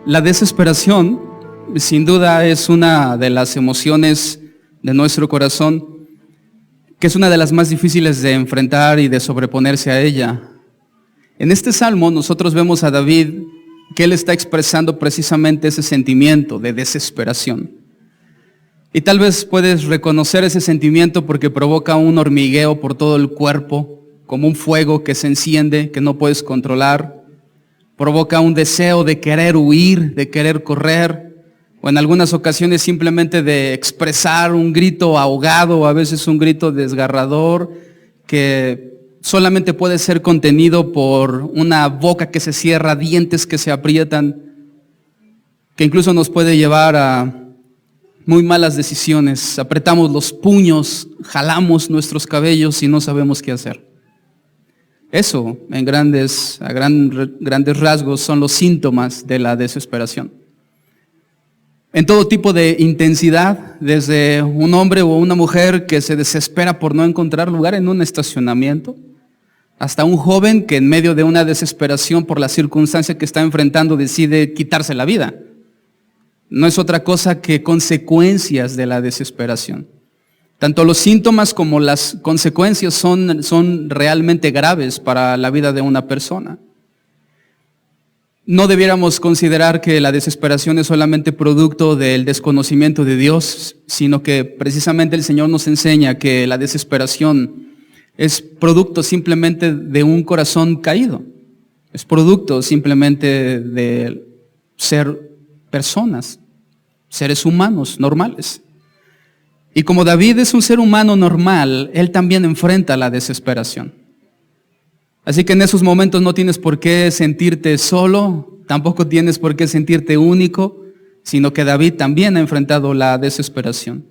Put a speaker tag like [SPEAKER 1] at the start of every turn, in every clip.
[SPEAKER 1] La desesperación, sin duda, es una de las emociones de nuestro corazón, que es una de las más difíciles de enfrentar y de sobreponerse a ella. En este salmo nosotros vemos a David que él está expresando precisamente ese sentimiento de desesperación. Y tal vez puedes reconocer ese sentimiento porque provoca un hormigueo por todo el cuerpo, como un fuego que se enciende, que no puedes controlar. Provoca un deseo de querer huir, de querer correr, o en algunas ocasiones simplemente de expresar un grito ahogado, o a veces un grito desgarrador, que solamente puede ser contenido por una boca que se cierra, dientes que se aprietan, que incluso nos puede llevar a muy malas decisiones. Apretamos los puños, jalamos nuestros cabellos y no sabemos qué hacer. Eso, a grandes rasgos, son los síntomas de la desesperación. En todo tipo de intensidad, desde un hombre o una mujer que se desespera por no encontrar lugar en un estacionamiento, hasta un joven que en medio de una desesperación por la circunstancia que está enfrentando decide quitarse la vida. No es otra cosa que consecuencias de la desesperación. Tanto los síntomas como las consecuencias son realmente graves para la vida de una persona. No debiéramos considerar que la desesperación es solamente producto del desconocimiento de Dios, sino que precisamente el Señor nos enseña que la desesperación es producto simplemente de un corazón caído. Es producto simplemente de ser personas, seres humanos normales. Y como David es un ser humano normal, él también enfrenta la desesperación. Así que en esos momentos no tienes por qué sentirte solo, tampoco tienes por qué sentirte único, sino que David también ha enfrentado la desesperación.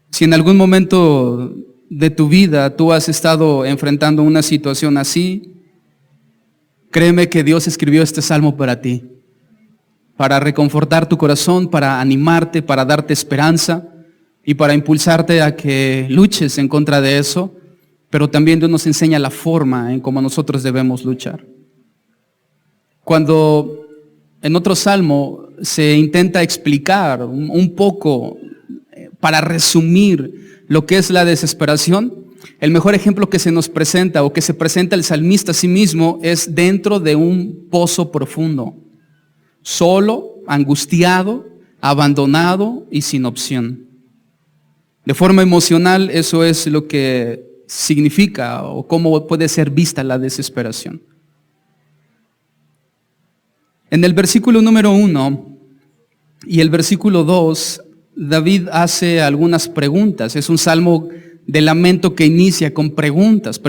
[SPEAKER 1] Si en algún momento de tu vida tú has estado enfrentando una situación así, créeme que Dios escribió este salmo para ti, para reconfortar tu corazón, para animarte, para darte esperanza y para impulsarte a que luches en contra de eso, pero también Dios nos enseña la forma en cómo nosotros debemos luchar. Cuando en otro salmo se intenta explicar un poco, para resumir lo que es la desesperación, el mejor ejemplo que se nos presenta o que se presenta el salmista a sí mismo es dentro de un pozo profundo, solo, angustiado, abandonado y sin opción. De forma emocional, eso es lo que significa o cómo puede ser vista la desesperación. En el versículo número 1 y el versículo 2, David hace algunas preguntas. Es un salmo de lamento que inicia con preguntas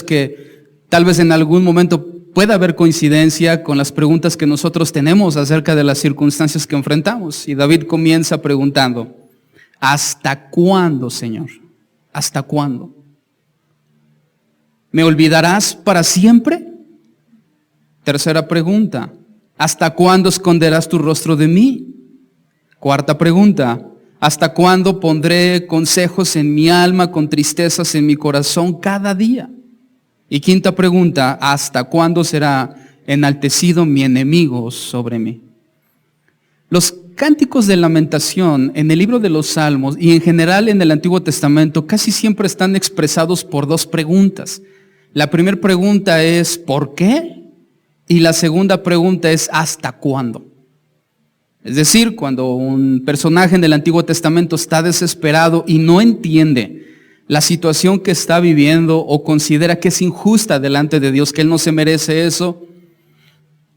[SPEAKER 1] que tal vez en algún momento pueda haber coincidencia con las preguntas que nosotros tenemos acerca de las circunstancias que enfrentamos. Y David comienza preguntando: ¿hasta cuándo, Señor? ¿Hasta cuándo? ¿Me olvidarás para siempre? Tercera pregunta: ¿hasta cuándo esconderás tu rostro de mí? Cuarta pregunta: ¿hasta cuándo pondré consejos en mi alma con tristezas en mi corazón cada día? Y quinta pregunta: ¿hasta cuándo será enaltecido mi enemigo sobre mí? Los cánticos de lamentación en el libro de los Salmos y en general en el Antiguo Testamento casi siempre están expresados por dos preguntas. La primera pregunta es ¿por qué? Y la segunda pregunta es ¿hasta cuándo? Es decir, cuando un personaje en el Antiguo Testamento está desesperado y no entiende la situación que está viviendo o considera que es injusta delante de Dios, que él no se merece eso,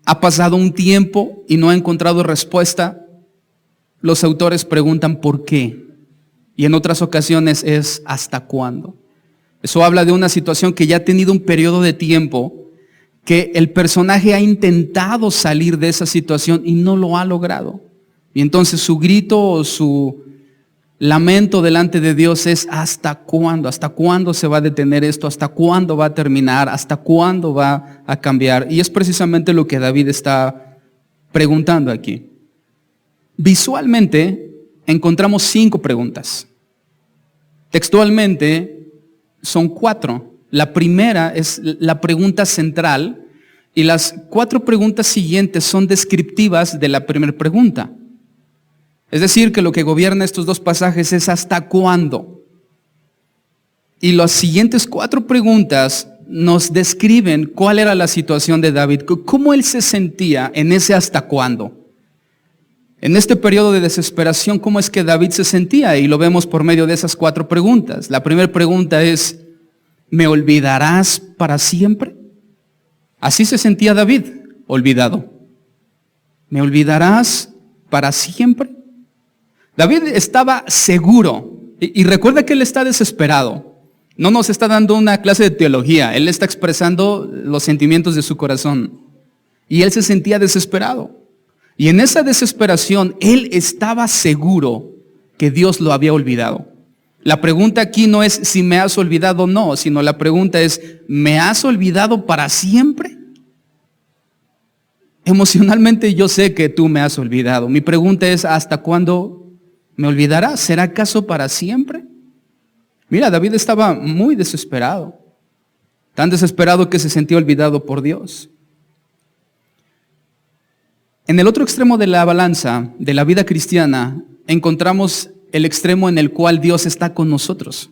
[SPEAKER 1] ha pasado un tiempo y no ha encontrado respuesta, los autores preguntan ¿por qué? Y en otras ocasiones es ¿hasta cuándo? Eso habla de una situación que ya ha tenido un periodo de tiempo, que el personaje ha intentado salir de esa situación y no lo ha logrado. Y entonces su grito o su lamento delante de Dios es ¿hasta cuándo? ¿Hasta cuándo se va a detener esto? ¿Hasta cuándo va a terminar? ¿Hasta cuándo va a cambiar? Y es precisamente lo que David está preguntando aquí. Visualmente encontramos 5 preguntas. Textualmente son 4. La primera es la pregunta central Y las 4 preguntas siguientes son descriptivas de la primera pregunta. Es decir, que lo que gobierna estos 2 pasajes es ¿hasta cuándo? Y las siguientes 4 preguntas nos describen cuál era la situación de David, cómo él se sentía en ese hasta cuándo. En este periodo de desesperación, ¿cómo es que David se sentía? Y lo vemos por medio de esas 4 preguntas. La primera pregunta es, ¿me olvidarás para siempre? Así se sentía David, olvidado. ¿Me olvidarás para siempre? David estaba seguro, y recuerda que él está desesperado. No nos está dando una clase de teología, él está expresando los sentimientos de su corazón. Y él se sentía desesperado. Y en esa desesperación, él estaba seguro que Dios lo había olvidado. La pregunta aquí no es si me has olvidado o no, sino la pregunta es, ¿me has olvidado para siempre? Emocionalmente yo sé que tú me has olvidado. Mi pregunta es, ¿hasta cuándo me olvidarás? ¿Será acaso para siempre? Mira, David estaba muy desesperado. Tan desesperado que se sentía olvidado por Dios. En el otro extremo de la balanza de la vida cristiana, encontramos el extremo en el cual Dios está con nosotros.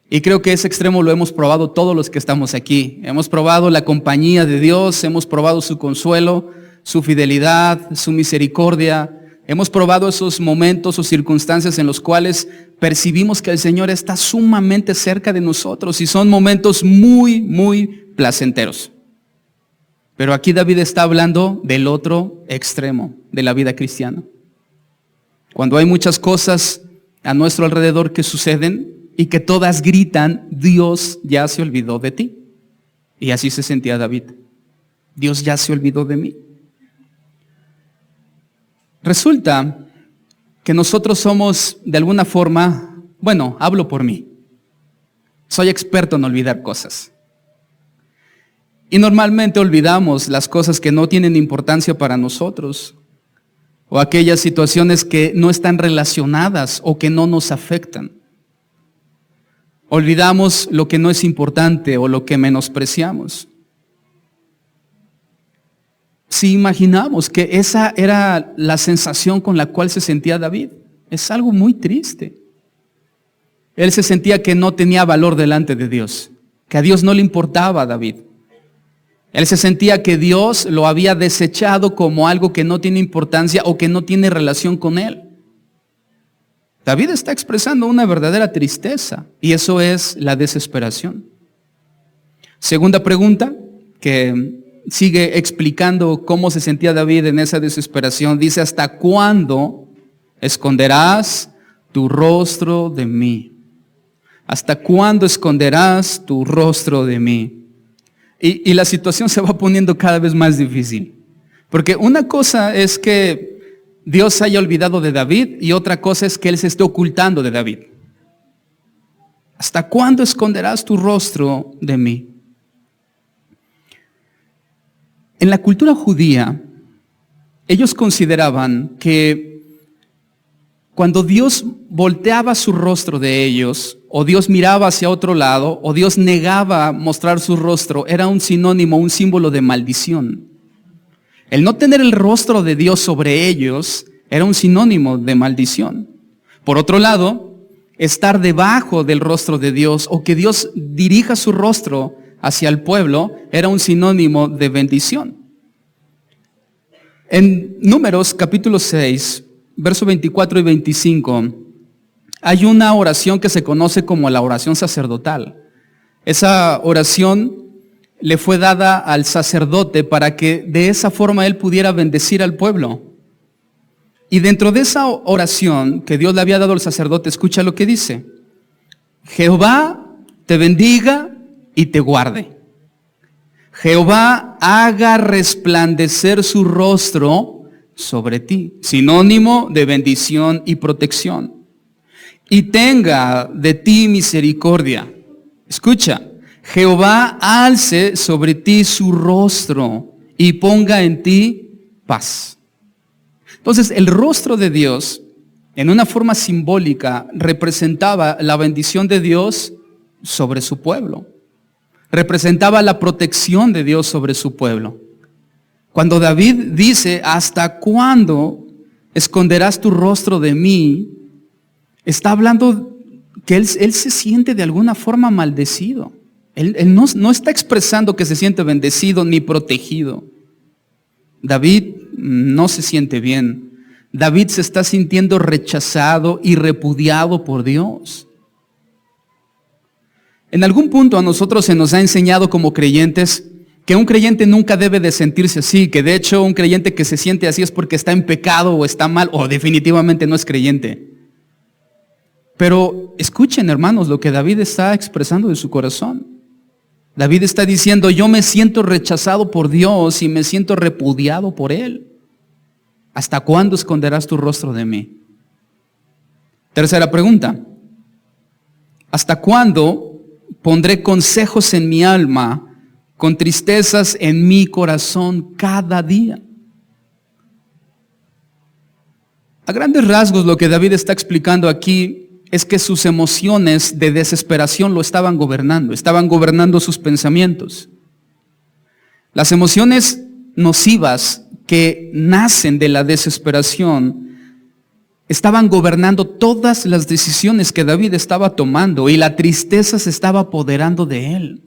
[SPEAKER 1] Y creo que ese extremo lo hemos probado todos los que estamos aquí. Hemos probado la compañía de Dios, hemos probado su consuelo, su fidelidad, su misericordia. Hemos probado esos momentos o circunstancias en los cuales percibimos que el Señor está sumamente cerca de nosotros y son momentos muy, muy placenteros. Pero aquí David está hablando del otro extremo de la vida cristiana. Cuando hay muchas cosas a nuestro alrededor que suceden y que todas gritan, Dios ya se olvidó de ti. Y así se sentía David. Dios ya se olvidó de mí. Resulta que nosotros somos de alguna forma, bueno, hablo por mí. Soy experto en olvidar cosas. Y normalmente olvidamos las cosas que no tienen importancia para nosotros, o aquellas situaciones que no están relacionadas o que no nos afectan. Olvidamos lo que no es importante o lo que menospreciamos. Si imaginamos que esa era la sensación con la cual se sentía David, es algo muy triste. Él se sentía que no tenía valor delante de Dios, que a Dios no le importaba a David. Él se sentía que Dios lo había desechado como algo que no tiene importancia o que no tiene relación con él. David está expresando una verdadera tristeza y eso es la desesperación. Segunda pregunta, que sigue explicando cómo se sentía David en esa desesperación, dice, ¿hasta cuándo esconderás tu rostro de mí? ¿Hasta cuándo esconderás tu rostro de mí? Y la situación se va poniendo cada vez más difícil. Porque una cosa es que Dios haya olvidado de David y otra cosa es que Él se esté ocultando de David. ¿Hasta cuándo esconderás tu rostro de mí? En la cultura judía, ellos consideraban que cuando Dios volteaba su rostro de ellos, o Dios miraba hacia otro lado, o Dios negaba mostrar su rostro, era un sinónimo, un símbolo de maldición. El no tener el rostro de Dios sobre ellos era un sinónimo de maldición. Por otro lado, estar debajo del rostro de Dios, o que Dios dirija su rostro hacia el pueblo, era un sinónimo de bendición. En Números capítulo 6, versos 24 y 25, hay una oración que se conoce como la oración sacerdotal. Esa oración le fue dada al sacerdote para que de esa forma él pudiera bendecir al pueblo. Y dentro de esa oración que Dios le había dado al sacerdote, escucha lo que dice: Jehová te bendiga y te guarde. Jehová haga resplandecer su rostro sobre ti. Sinónimo de bendición y protección. Y tenga de ti misericordia. Escucha. Jehová alce sobre ti su rostro y ponga en ti paz. Entonces, el rostro de Dios, en una forma simbólica, representaba la bendición de Dios sobre su pueblo. representaba la protección de Dios sobre su pueblo. Cuando David dice, ¿hasta cuándo esconderás tu rostro de mí?, está hablando que él se siente de alguna forma maldecido. Él no está expresando que se siente bendecido ni protegido. David no se siente bien. David se está sintiendo rechazado y repudiado por Dios. En algún punto a nosotros se nos ha enseñado como creyentes que un creyente nunca debe de sentirse así, que de hecho un creyente que se siente así es porque está en pecado o está mal o definitivamente no es creyente. Pero escuchen, hermanos, lo que David está expresando de su corazón. David está diciendo, yo me siento rechazado por Dios y me siento repudiado por Él. ¿Hasta cuándo esconderás tu rostro de mí? Tercera pregunta. ¿Hasta cuándo pondré consejos en mi alma, con tristezas en mi corazón cada día? A grandes rasgos, lo que David está explicando aquí es que sus emociones de desesperación lo estaban gobernando sus pensamientos. Las emociones nocivas que nacen de la desesperación estaban gobernando todas las decisiones que David estaba tomando, y la tristeza se estaba apoderando de él.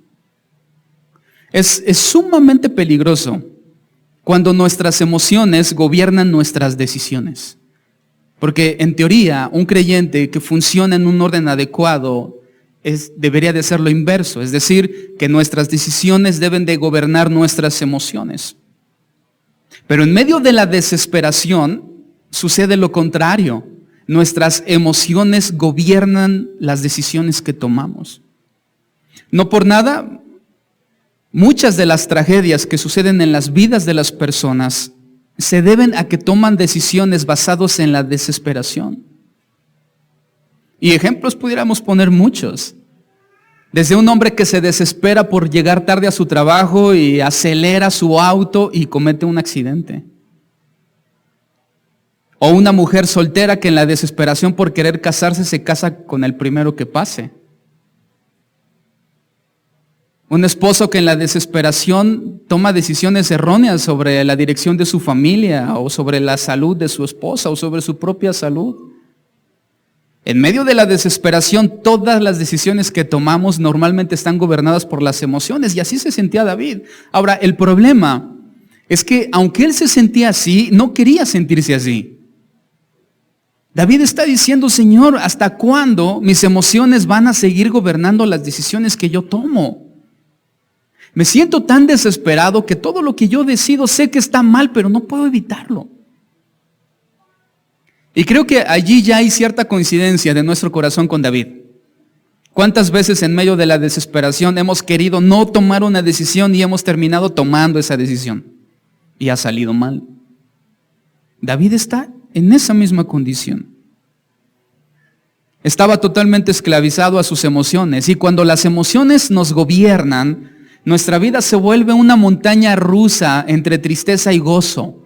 [SPEAKER 1] Es sumamente peligroso cuando nuestras emociones gobiernan nuestras decisiones. Porque en teoría, un creyente que funciona en un orden adecuado debería de ser lo inverso, es decir, que nuestras decisiones deben de gobernar nuestras emociones. Pero en medio de la desesperación sucede lo contrario. Nuestras emociones gobiernan las decisiones que tomamos. No por nada, muchas de las tragedias que suceden en las vidas de las personas se deben a que toman decisiones basadas en la desesperación. Y ejemplos pudiéramos poner muchos. Desde un hombre que se desespera por llegar tarde a su trabajo y acelera su auto y comete un accidente. O una mujer soltera que en la desesperación por querer casarse se casa con el primero que pase. Un esposo que en la desesperación toma decisiones erróneas sobre la dirección de su familia, o sobre la salud de su esposa, o sobre su propia salud. En medio de la desesperación, todas las decisiones que tomamos normalmente están gobernadas por las emociones, y así se sentía David. Ahora, el problema es que aunque él se sentía así, no quería sentirse así. David está diciendo, Señor, ¿hasta cuándo mis emociones van a seguir gobernando las decisiones que yo tomo? Me siento tan desesperado que todo lo que yo decido sé que está mal, pero no puedo evitarlo. Y creo que allí ya hay cierta coincidencia de nuestro corazón con David. ¿Cuántas veces en medio de la desesperación hemos querido no tomar una decisión y hemos terminado tomando esa decisión y ha salido mal? David está en esa misma condición. Estaba totalmente esclavizado a sus emociones, y cuando las emociones nos gobiernan, nuestra vida se vuelve una montaña rusa entre tristeza y gozo.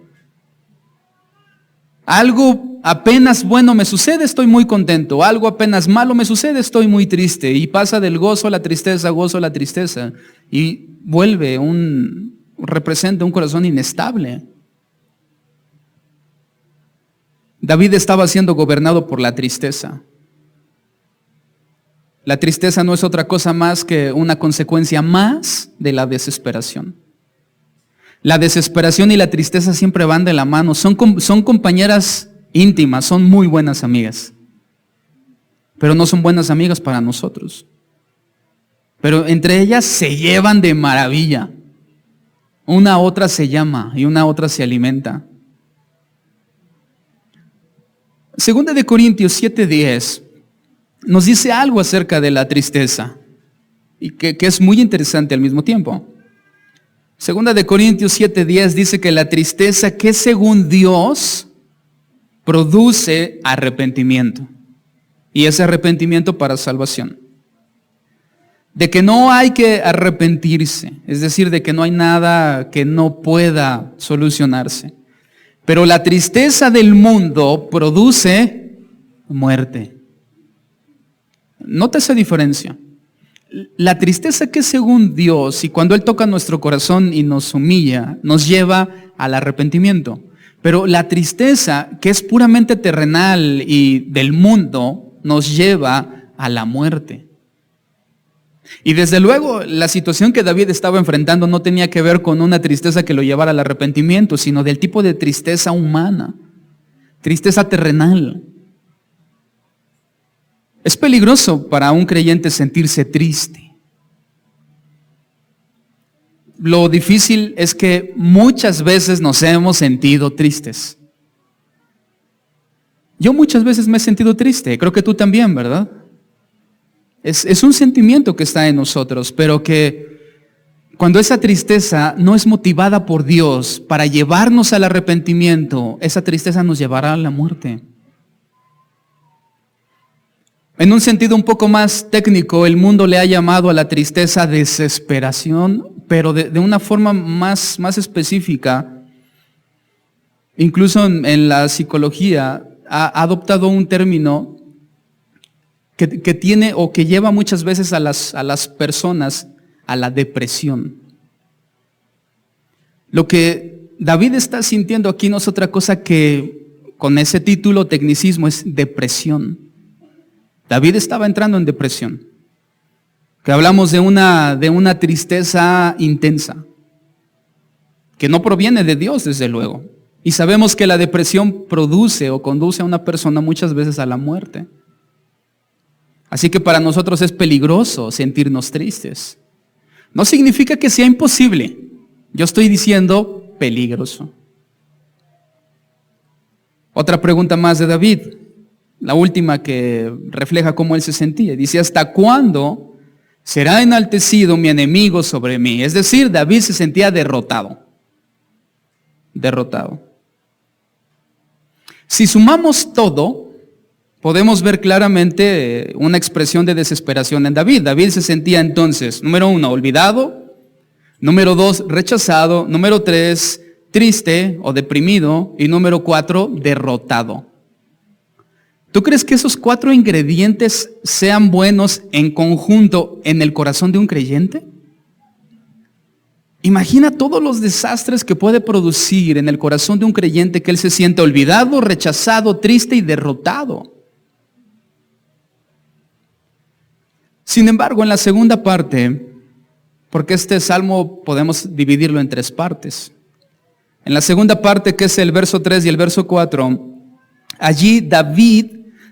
[SPEAKER 1] Algo apenas bueno me sucede, estoy muy contento. Algo apenas malo me sucede, estoy muy triste. Y pasa del gozo a la tristeza, gozo a la tristeza. Y representa un corazón inestable. David estaba siendo gobernado por la tristeza. La tristeza no es otra cosa más que una consecuencia más de la desesperación. La desesperación y la tristeza siempre van de la mano, son compañeras íntimas, son muy buenas amigas, pero no son buenas amigas para nosotros. Pero entre ellas se llevan de maravilla. Una a otra se llama y una a otra se alimenta. Segunda de Corintios 7:10 nos dice algo acerca de la tristeza, y que es muy interesante al mismo tiempo. Segunda de Corintios 7:10 dice que la tristeza, que según Dios produce arrepentimiento, y ese arrepentimiento para salvación. De que no hay que arrepentirse, es decir, de que no hay nada que no pueda solucionarse. Pero la tristeza del mundo produce muerte. Nota esa diferencia. la tristeza que es según Dios, y cuando Él toca nuestro corazón y nos humilla, nos lleva al arrepentimiento. Pero la tristeza que es puramente terrenal y del mundo, nos lleva a la muerte. Y desde luego, la situación que David estaba enfrentando no tenía que ver con una tristeza que lo llevara al arrepentimiento, sino del tipo de tristeza humana, tristeza terrenal. Es peligroso para un creyente sentirse triste. Lo difícil es que muchas veces nos hemos sentido tristes. Yo muchas veces me he sentido triste, creo que tú también, ¿verdad? Es un sentimiento que está en nosotros, pero que cuando esa tristeza no es motivada por Dios para llevarnos al arrepentimiento, esa tristeza nos llevará a la muerte. En un sentido un poco más técnico, el mundo le ha llamado a la tristeza desesperación, pero de una forma más específica. Incluso en la psicología ha adoptado un término que tiene o que lleva muchas veces a las personas a la depresión. Lo que David está sintiendo aquí no es otra cosa que, con ese título, tecnicismo, es depresión. David estaba entrando en depresión. Que hablamos de una tristeza intensa, que no proviene de Dios, desde luego. Y sabemos que la depresión produce o conduce a una persona muchas veces a la muerte. Así que para nosotros es peligroso sentirnos tristes. No significa que sea imposible. Yo estoy diciendo peligroso. Otra pregunta más de David. La última, que refleja cómo él se sentía. Dice, ¿hasta cuándo será enaltecido mi enemigo sobre mí? Es decir, David se sentía derrotado. Derrotado. Si sumamos todo, podemos ver claramente una expresión de desesperación en David. David se sentía entonces, número 1, olvidado. Número 2, rechazado. Número 3, triste o deprimido. Y número 4, derrotado. ¿Tú crees que esos 4 ingredientes sean buenos en conjunto en el corazón de un creyente? Imagina todos los desastres que puede producir en el corazón de un creyente que él se siente olvidado, rechazado, triste y derrotado. Sin embargo, en la segunda parte, porque este salmo podemos dividirlo en 3 partes. En la segunda parte, que es el verso 3 y el verso 4, allí David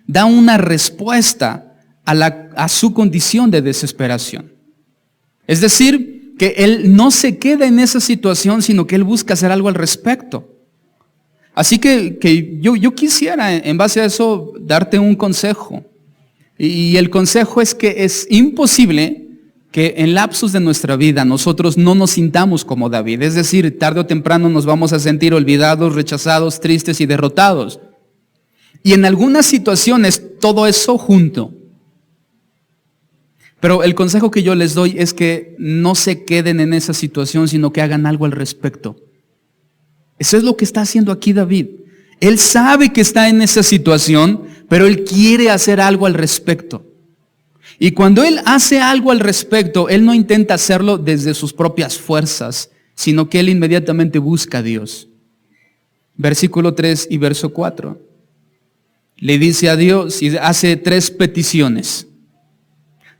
[SPEAKER 1] da una respuesta a su condición de desesperación. Es decir, que él no se queda en esa situación, sino que él busca hacer algo al respecto. Así que yo quisiera, en base a eso, darte un consejo. Y el consejo es que es imposible que en lapsos de nuestra vida nosotros no nos sintamos como David. Es decir, tarde o temprano nos vamos a sentir olvidados, rechazados, tristes y derrotados. Y en algunas situaciones todo eso junto. Pero el consejo que yo les doy es que no se queden en esa situación, sino que hagan algo al respecto. Eso es lo que está haciendo aquí David. Él sabe que está en esa situación, pero él quiere hacer algo al respecto. Y cuando él hace algo al respecto, él no intenta hacerlo desde sus propias fuerzas, sino que él inmediatamente busca a Dios. Versículo 3 y verso 4. Le dice a Dios y hace 3 peticiones.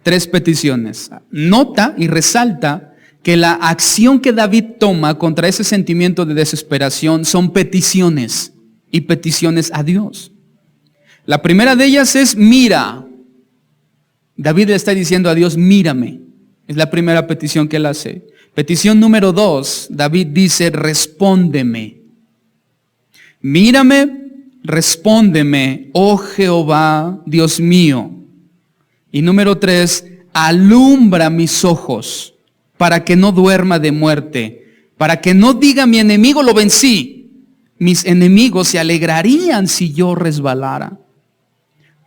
[SPEAKER 1] 3 peticiones. Nota y resalta que la acción que David toma contra ese sentimiento de desesperación son peticiones, y peticiones a Dios. La primera de ellas es mira. David le está diciendo a Dios, mírame. Es la primera petición que él hace. Petición número 2, David dice, respóndeme. Mírame, respóndeme, oh Jehová, Dios mío. Y número 3, alumbra mis ojos para que no duerma de muerte, para que no diga mi enemigo lo vencí. Mis enemigos se alegrarían si yo resbalara.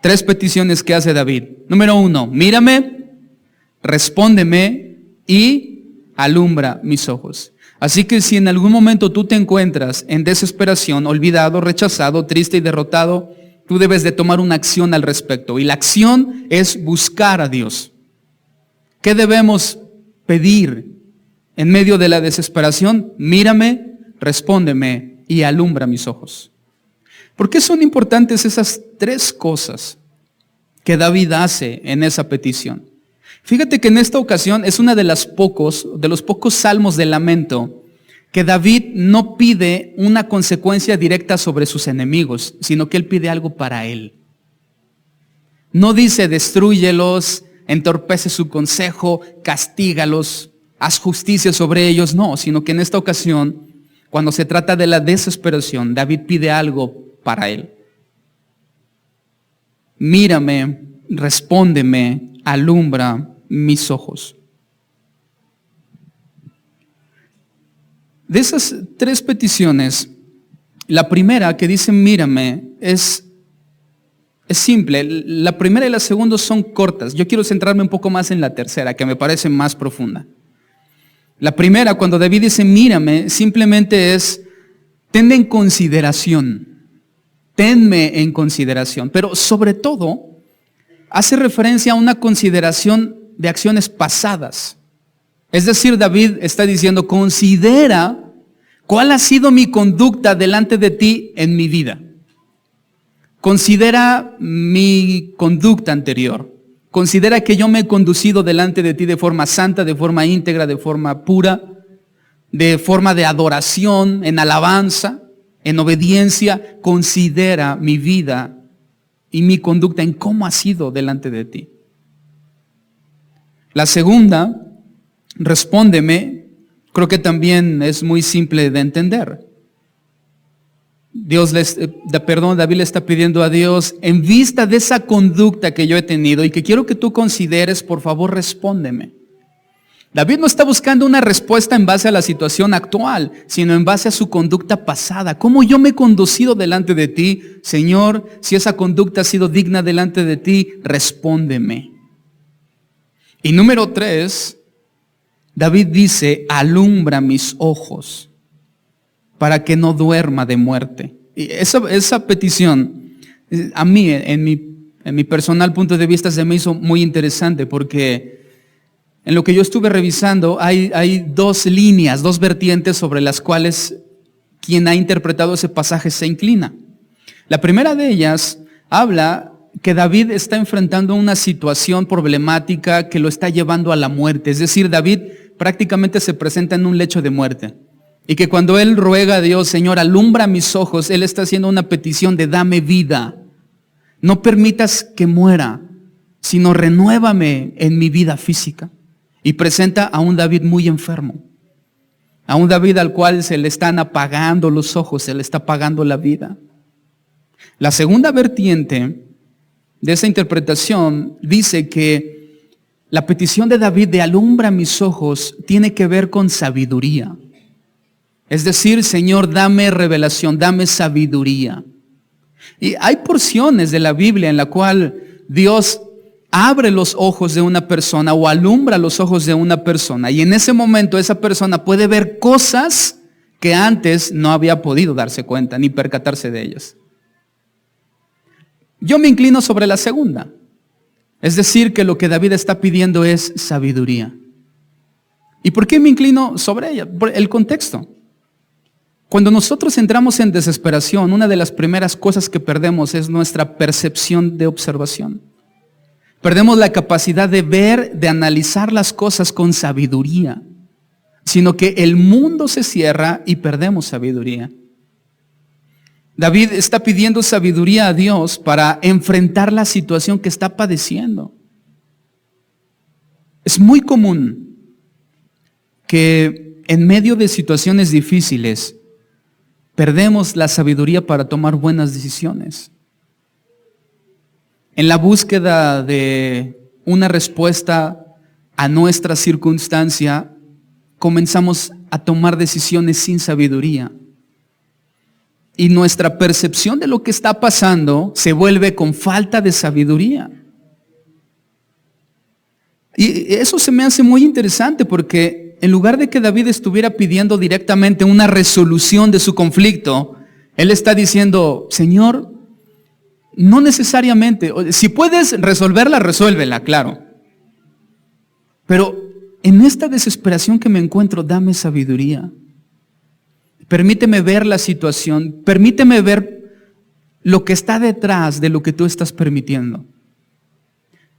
[SPEAKER 1] 3 peticiones que hace David. Número 1, mírame, respóndeme y alumbra mis ojos. Así que si en algún momento tú te encuentras en desesperación, olvidado, rechazado, triste y derrotado, tú debes de tomar una acción al respecto. Y la acción es buscar a Dios. ¿Qué debemos pedir en medio de la desesperación? Mírame, respóndeme y alumbra mis ojos. ¿Por qué son importantes esas tres cosas que David hace en esa petición? Fíjate que en esta ocasión es una de los pocos salmos de lamento que David no pide una consecuencia directa sobre sus enemigos, sino que él pide algo para él. No dice destrúyelos, entorpece su consejo, castígalos, haz justicia sobre ellos, no, sino que en esta ocasión, cuando se trata de la desesperación, David pide algo para él. Mírame, respóndeme, alumbra mis ojos. De esas tres peticiones, la primera que dice mírame es simple. La primera y la segunda son cortas. Yo quiero centrarme un poco más en la tercera, que me parece más profunda. La primera, cuando David dice mírame, simplemente es tenme en consideración. Tenme en consideración. Pero sobre todo, hace referencia a una consideración de acciones pasadas. Es decir, David está diciendo, considera cuál ha sido mi conducta delante de ti en mi vida. Considera mi conducta anterior. Considera que yo me he conducido delante de ti de forma santa, de forma íntegra, de forma pura, de forma de adoración, en alabanza, en obediencia. Considera mi vida y mi conducta en cómo ha sido delante de ti. La segunda, respóndeme, creo que también es muy simple de entender. David le está pidiendo a Dios, en vista de esa conducta que yo he tenido y que quiero que tú consideres, por favor, respóndeme. David no está buscando una respuesta en base a la situación actual, sino en base a su conducta pasada. ¿Cómo yo me he conducido delante de ti? Señor, si esa conducta ha sido digna delante de ti, respóndeme. Y número 3, David dice, alumbra mis ojos para que no duerma de muerte. Y esa petición, a mí, en mi personal punto de vista, se me hizo muy interesante porque en lo que yo estuve revisando hay dos líneas, dos vertientes sobre las cuales quien ha interpretado ese pasaje se inclina. La primera de ellas habla que David está enfrentando una situación problemática que lo está llevando a la muerte. Es decir, David prácticamente se presenta en un lecho de muerte. Y que cuando él ruega a Dios, Señor, alumbra mis ojos, él está haciendo una petición de dame vida. No permitas que muera, sino renuévame en mi vida física. Y presenta a un David muy enfermo. A un David al cual se le están apagando los ojos, se le está apagando la vida. La segunda vertiente de esa interpretación dice que la petición de David de alumbra mis ojos tiene que ver con sabiduría. Es decir, Señor, dame revelación, dame sabiduría. Y hay porciones de la Biblia en la cual Dios abre los ojos de una persona o alumbra los ojos de una persona. Y en ese momento esa persona puede ver cosas que antes no había podido darse cuenta ni percatarse de ellas. Yo me inclino sobre la segunda. Es decir, que lo que David está pidiendo es sabiduría. ¿Y por qué me inclino sobre ella? Por el contexto. Cuando nosotros entramos en desesperación, una de las primeras cosas que perdemos es nuestra percepción de observación. Perdemos la capacidad de ver, de analizar las cosas con sabiduría, sino que el mundo se cierra y perdemos sabiduría. David está pidiendo sabiduría a Dios para enfrentar la situación que está padeciendo. Es muy común que en medio de situaciones difíciles perdemos la sabiduría para tomar buenas decisiones. En la búsqueda de una respuesta a nuestra circunstancia, comenzamos a tomar decisiones sin sabiduría. Y nuestra percepción de lo que está pasando se vuelve con falta de sabiduría. Y eso se me hace muy interesante porque en lugar de que David estuviera pidiendo directamente una resolución de su conflicto, él está diciendo, Señor, no necesariamente, si puedes resolverla, resuélvela, claro. Pero en esta desesperación que me encuentro, dame sabiduría. Permíteme ver la situación, permíteme ver lo que está detrás de lo que tú estás permitiendo.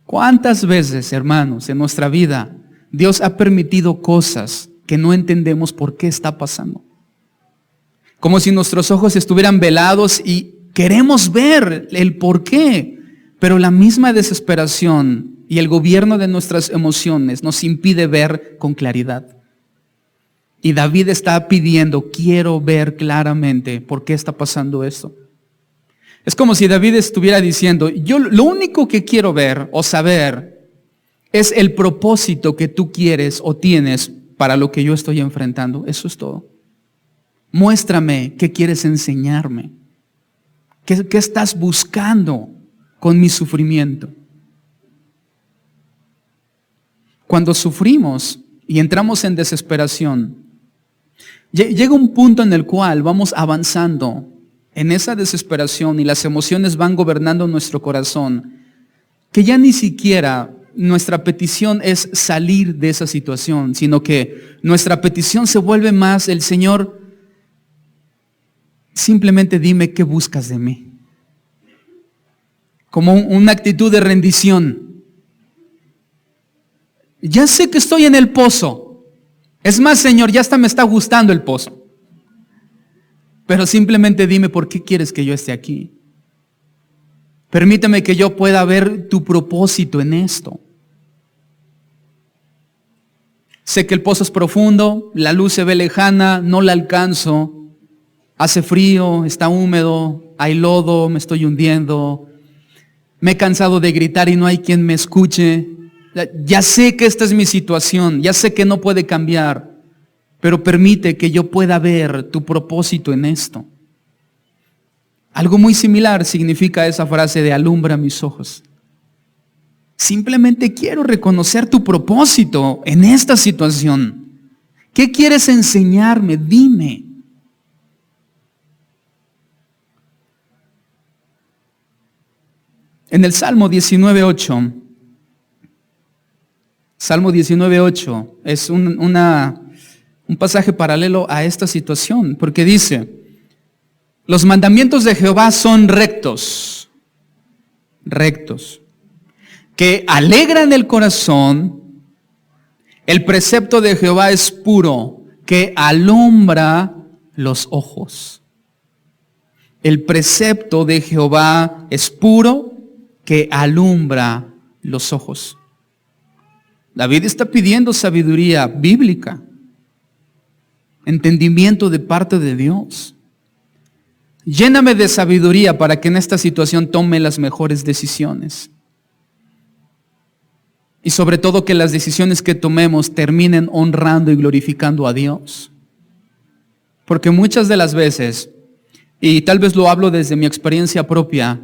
[SPEAKER 1] ¿Cuántas veces, hermanos, en nuestra vida Dios ha permitido cosas que no entendemos por qué está pasando? Como si nuestros ojos estuvieran velados y queremos ver el por qué, pero la misma desesperación y el gobierno de nuestras emociones nos impide ver con claridad. Y David está pidiendo, quiero ver claramente por qué está pasando esto. Es como si David estuviera diciendo, yo lo único que quiero ver o saber es el propósito que tú quieres o tienes para lo que yo estoy enfrentando. Eso es todo. Muéstrame qué quieres enseñarme. ¿Qué estás buscando con mi sufrimiento? Cuando sufrimos y entramos en desesperación, llega un punto en el cual vamos avanzando en esa desesperación y las emociones van gobernando nuestro corazón, que ya ni siquiera nuestra petición es salir de esa situación, sino que nuestra petición se vuelve más el Señor, simplemente dime qué buscas de mí. Como una actitud de rendición. Ya sé que estoy en el pozo. Es más, Señor, ya hasta me está gustando el pozo. Pero simplemente dime por qué quieres que yo esté aquí. Permíteme que yo pueda ver tu propósito en esto. Sé que el pozo es profundo, la luz se ve lejana, no la alcanzo. Hace frío, está húmedo, hay lodo, me estoy hundiendo. Me he cansado de gritar y no hay quien me escuche. Ya sé que esta es mi situación, ya sé que no puede cambiar, pero permite que yo pueda ver tu propósito en esto. Algo muy similar significa esa frase de alumbra mis ojos. Simplemente quiero reconocer tu propósito en esta situación. ¿Qué quieres enseñarme? Dime. En el Salmo 19:8, Salmo 19:8 es un pasaje paralelo a esta situación, porque dice, los mandamientos de Jehová son rectos, que alegran el corazón. El precepto de Jehová es puro, que alumbra los ojos. El precepto de Jehová es puro, que alumbra los ojos. David está pidiendo sabiduría bíblica, entendimiento de parte de Dios. Lléname de sabiduría para que en esta situación tome las mejores decisiones. Y sobre todo que las decisiones que tomemos terminen honrando y glorificando a Dios. Porque muchas de las veces, y tal vez lo hablo desde mi experiencia propia,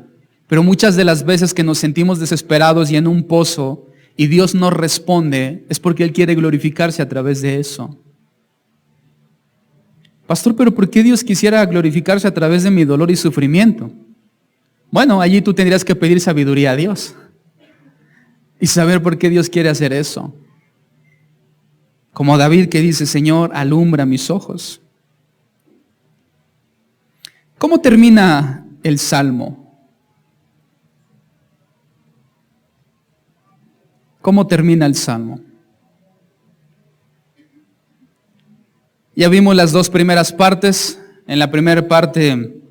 [SPEAKER 1] pero muchas de las veces que nos sentimos desesperados y en un pozo y Dios no responde, es porque Él quiere glorificarse a través de eso. Pastor, pero ¿por qué Dios quisiera glorificarse a través de mi dolor y sufrimiento? Bueno, allí tú tendrías que pedir sabiduría a Dios y saber por qué Dios quiere hacer eso. Como David que dice, Señor, alumbra mis ojos. ¿Cómo termina el Salmo? ¿Cómo termina el Salmo? Ya vimos las dos primeras partes. En la primera parte,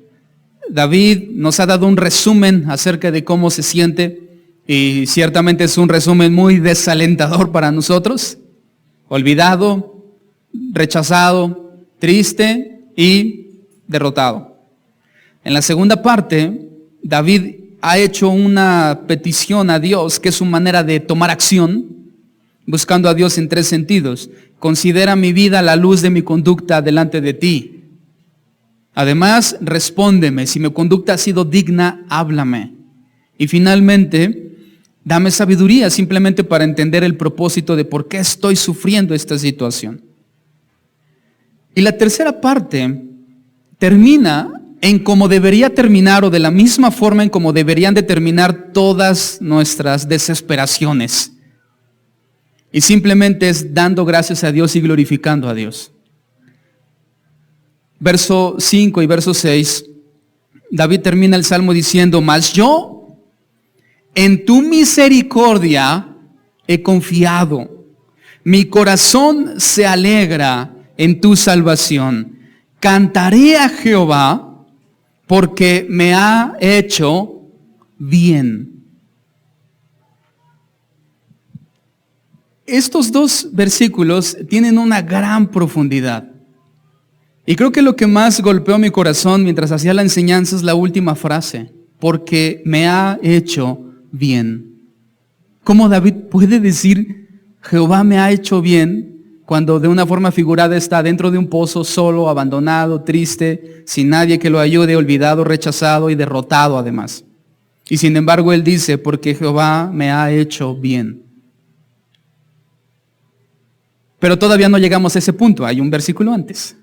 [SPEAKER 1] David nos ha dado un resumen acerca de cómo se siente, y ciertamente es un resumen muy desalentador para nosotros. Olvidado, rechazado, triste y derrotado. En la segunda parte, David ha hecho una petición a Dios, que es su manera de tomar acción, buscando a Dios en tres sentidos. Considera mi vida la luz de mi conducta delante de ti. Además, respóndeme, si mi conducta ha sido digna, háblame. Y finalmente, dame sabiduría simplemente para entender el propósito de por qué estoy sufriendo esta situación. Y la tercera parte termina en cómo debería terminar, o de la misma forma en cómo deberían de terminar todas nuestras desesperaciones. Y simplemente es dando gracias a Dios y glorificando a Dios. Verso 5 y verso 6, David termina el salmo diciendo: mas yo en tu misericordia he confiado. Mi corazón se alegra en tu salvación. Cantaré a Jehová porque me ha hecho bien. Estos dos versículos tienen una gran profundidad. Y creo que lo que más golpeó mi corazón mientras hacía la enseñanza es la última frase: porque me ha hecho bien. ¿Cómo David puede decir Jehová me ha hecho bien cuando de una forma figurada está dentro de un pozo, solo, abandonado, triste, sin nadie que lo ayude, olvidado, rechazado y derrotado además? Y sin embargo él dice: porque Jehová me ha hecho bien. Pero todavía no llegamos a ese punto, hay un versículo antes.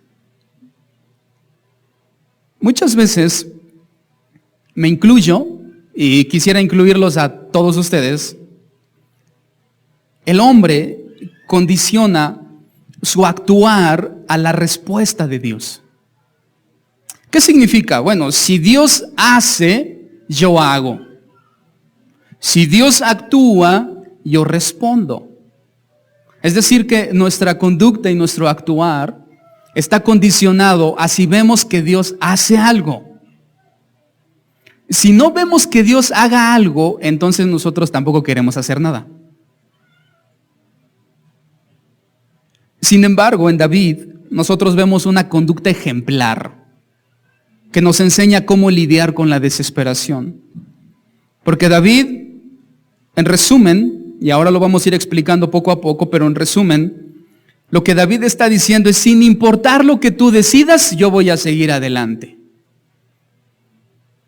[SPEAKER 1] Muchas veces me incluyo, y quisiera incluirlos a todos ustedes, el hombre condiciona su actuar a la respuesta de Dios. ¿Qué significa? Bueno, si Dios hace, yo hago. Si Dios actúa, yo respondo. Es decir, que nuestra conducta y nuestro actuar está condicionado a si vemos que Dios hace algo. Si no vemos que Dios haga algo, entonces nosotros tampoco queremos hacer nada. Sin embargo, en David nosotros vemos una conducta ejemplar que nos enseña cómo lidiar con la desesperación. Porque David, en resumen, y ahora lo vamos a ir explicando poco a poco, pero en resumen, lo que David está diciendo es: sin importar lo que tú decidas, yo voy a seguir adelante.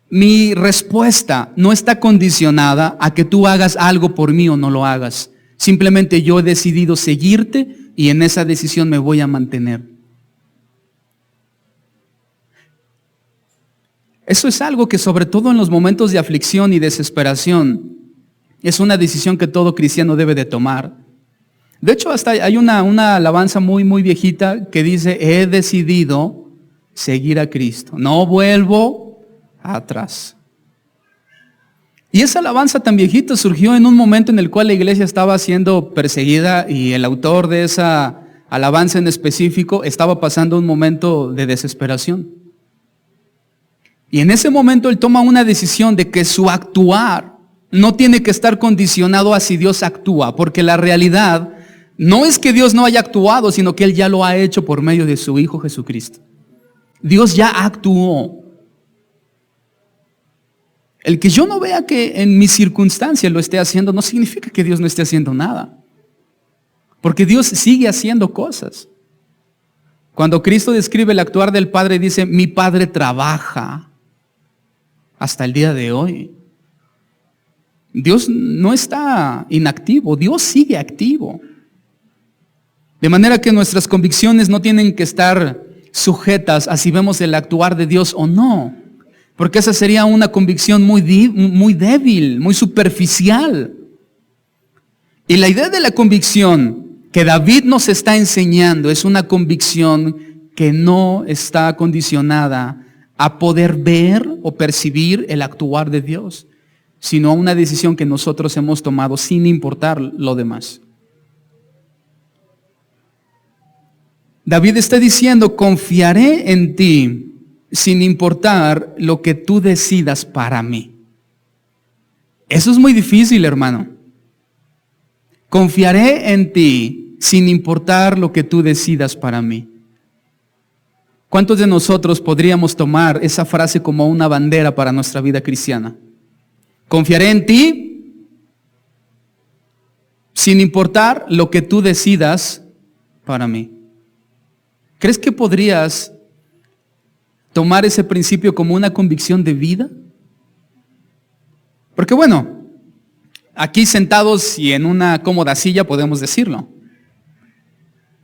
[SPEAKER 1] Mi respuesta no está condicionada a que tú hagas algo por mí o no lo hagas. Simplemente yo he decidido seguirte y en esa decisión me voy a mantener. Eso es algo que, sobre todo en los momentos de aflicción y desesperación, es una decisión que todo cristiano debe de tomar. De hecho, hasta hay una alabanza muy viejita que dice: he decidido seguir a Cristo, no vuelvo atrás. Y esa alabanza tan viejita surgió en un momento en el cual la iglesia estaba siendo perseguida y el autor de esa alabanza en específico estaba pasando un momento de desesperación. Y en ese momento él toma una decisión de que su actuar no tiene que estar condicionado a si Dios actúa, porque la realidad no es que Dios no haya actuado, sino que Él ya lo ha hecho por medio de su Hijo Jesucristo. Dios ya actuó. El que yo no vea que en mis circunstancias lo esté haciendo no significa que Dios no esté haciendo nada, porque Dios sigue haciendo cosas. Cuando Cristo describe el actuar del Padre, dice: mi Padre trabaja hasta el día de hoy. Dios no está inactivo, Dios sigue activo. De manera que nuestras convicciones no tienen que estar sujetas a si vemos el actuar de Dios o no, porque esa sería una convicción muy débil, muy superficial. Y la idea de la convicción que David nos está enseñando es una convicción que no está condicionada a poder ver o percibir el actuar de Dios, sino a una decisión que nosotros hemos tomado sin importar lo demás. David está diciendo: confiaré en ti sin importar lo que tú decidas para mí. Eso es muy difícil, hermano. Confiaré en ti sin importar lo que tú decidas para mí. ¿Cuántos de nosotros podríamos tomar esa frase como una bandera para nuestra vida cristiana? Confiaré en ti sin importar lo que tú decidas para mí. ¿Crees que podrías tomar ese principio como una convicción de vida? Porque bueno, aquí sentados y en una cómoda silla podemos decirlo.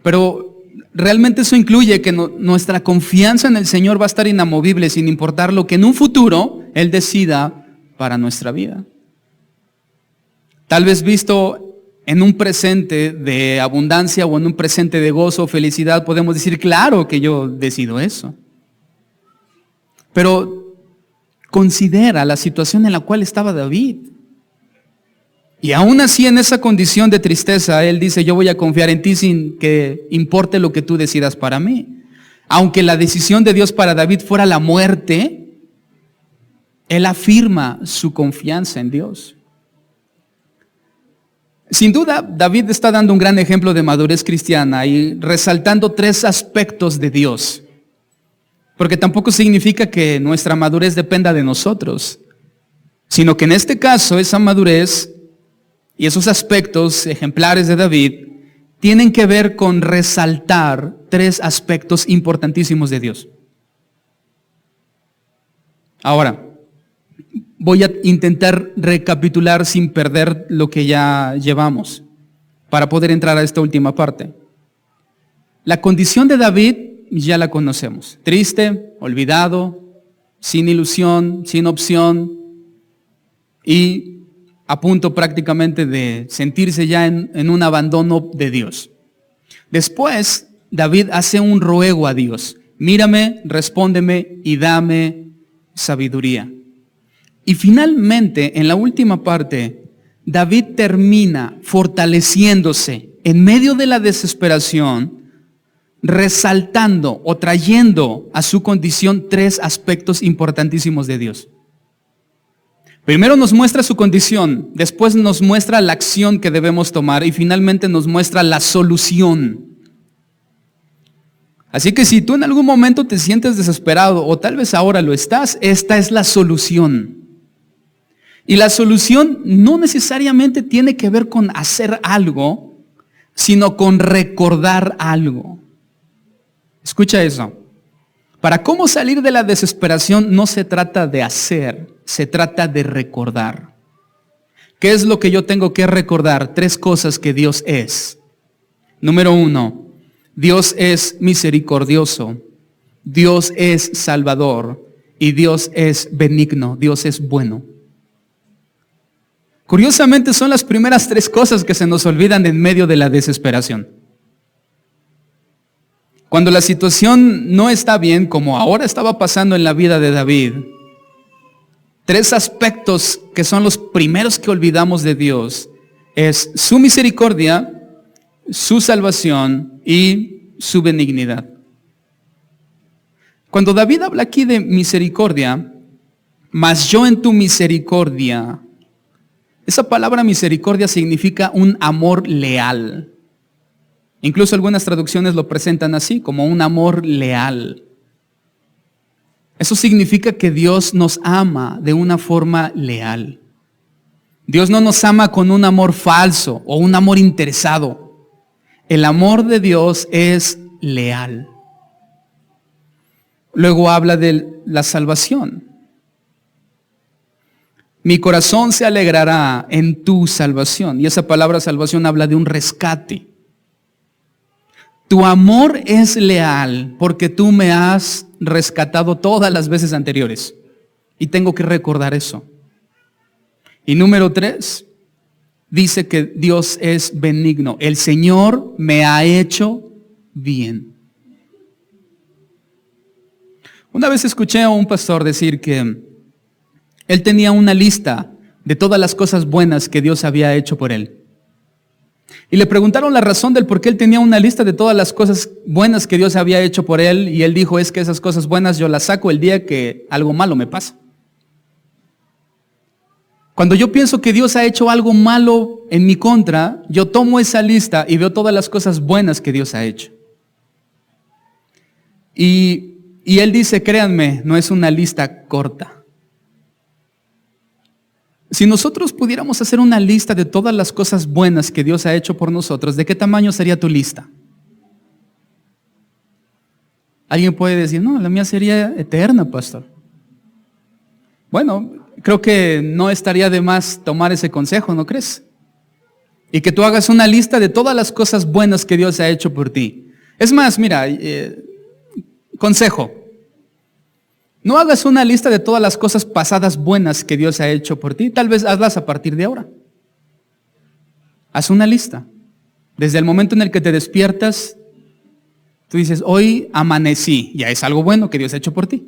[SPEAKER 1] Pero realmente eso incluye que nuestra confianza en el Señor va a estar inamovible sin importar lo que en un futuro Él decida para nuestra vida. Tal vez visto en un presente de abundancia o en un presente de gozo o felicidad, podemos decir, claro que yo decido eso. Pero considera la situación en la cual estaba David. Y aún así, en esa condición de tristeza, él dice, yo voy a confiar en ti sin que importe lo que tú decidas para mí. Aunque la decisión de Dios para David fuera la muerte, él afirma su confianza en Dios. Sin duda, David está dando un gran ejemplo de madurez cristiana y resaltando 3 aspectos de Dios. Porque tampoco significa que nuestra madurez dependa de nosotros, sino que en este caso esa madurez y esos aspectos ejemplares de David tienen que ver con resaltar 3 aspectos importantísimos de Dios. Ahora, voy a intentar recapitular sin perder lo que ya llevamos, para poder entrar a esta última parte. La condición de David ya la conocemos. Triste, olvidado, sin ilusión, sin opción y a punto prácticamente de sentirse ya en un abandono de Dios. Después, David hace un ruego a Dios. Mírame, respóndeme y dame sabiduría. Y finalmente, en la última parte, David termina fortaleciéndose en medio de la desesperación, resaltando o trayendo a su condición 3 aspectos importantísimos de Dios. Primero nos muestra su condición, después nos muestra la acción que debemos tomar y finalmente nos muestra la solución. Así que si tú en algún momento te sientes desesperado o tal vez ahora lo estás, esta es la solución. Y la solución no necesariamente tiene que ver con hacer algo, sino con recordar algo. Escucha eso. Para cómo salir de la desesperación no se trata de hacer, se trata de recordar. ¿Qué es lo que yo tengo que recordar? 3 cosas que Dios es. Número 1, Dios es misericordioso, Dios es salvador y Dios es benigno, Dios es bueno. Curiosamente son las primeras 3 cosas que se nos olvidan en medio de la desesperación. Cuando la situación no está bien, como ahora estaba pasando en la vida de David, 3 aspectos que son los primeros que olvidamos de Dios es su misericordia, su salvación y su benignidad. Cuando David habla aquí de misericordia, mas yo en tu misericordia, esa palabra misericordia significa un amor leal. Incluso algunas traducciones lo presentan así, como un amor leal. Eso significa que Dios nos ama de una forma leal. Dios no nos ama con un amor falso o un amor interesado. El amor de Dios es leal. Luego habla de la salvación. Mi corazón se alegrará en tu salvación. Y esa palabra salvación habla de un rescate. Tu amor es leal porque tú me has rescatado todas las veces anteriores. Y tengo que recordar eso. Y número 3, dice que Dios es benigno. El Señor me ha hecho bien. Una vez escuché a un pastor decir que él tenía una lista de todas las cosas buenas que Dios había hecho por él. Y le preguntaron la razón del por qué él tenía una lista de todas las cosas buenas que Dios había hecho por él. Y él dijo, es que esas cosas buenas yo las saco el día que algo malo me pasa. Cuando yo pienso que Dios ha hecho algo malo en mi contra, yo tomo esa lista y veo todas las cosas buenas que Dios ha hecho. Y él dice, créanme, no es una lista corta. Si nosotros pudiéramos hacer una lista de todas las cosas buenas que Dios ha hecho por nosotros, ¿de qué tamaño sería tu lista? Alguien puede decir, no, la mía sería eterna, pastor. Bueno, creo que no estaría de más tomar ese consejo, ¿no crees? Y que tú hagas una lista de todas las cosas buenas que Dios ha hecho por ti. Es más, mira, consejo. No hagas una lista de todas las cosas pasadas buenas que Dios ha hecho por ti. Tal vez hazlas a partir de ahora. Haz una lista. Desde el momento en el que te despiertas, tú dices, hoy amanecí. Ya es algo bueno que Dios ha hecho por ti.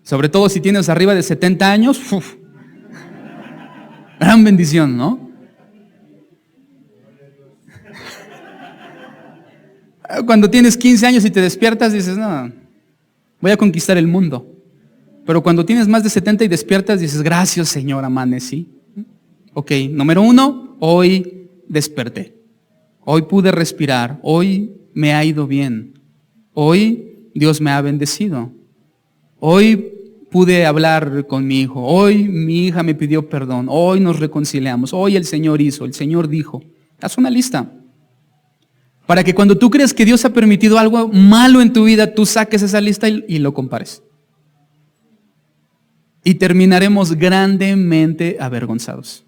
[SPEAKER 1] Sobre todo si tienes arriba de 70 años, ¡uf! Gran bendición, ¿no? Cuando tienes 15 años y te despiertas, dices, no, voy a conquistar el mundo. Pero cuando tienes más de 70 y despiertas, dices, gracias Señor, amanecí. Ok, número 1, hoy desperté. Hoy pude respirar, hoy me ha ido bien. Hoy Dios me ha bendecido. Hoy pude hablar con mi hijo. Hoy mi hija me pidió perdón. Hoy nos reconciliamos. Hoy el Señor hizo, el Señor dijo. Haz una lista. Para que cuando tú creas que Dios ha permitido algo malo en tu vida, tú saques esa lista y lo compares. Y terminaremos grandemente avergonzados.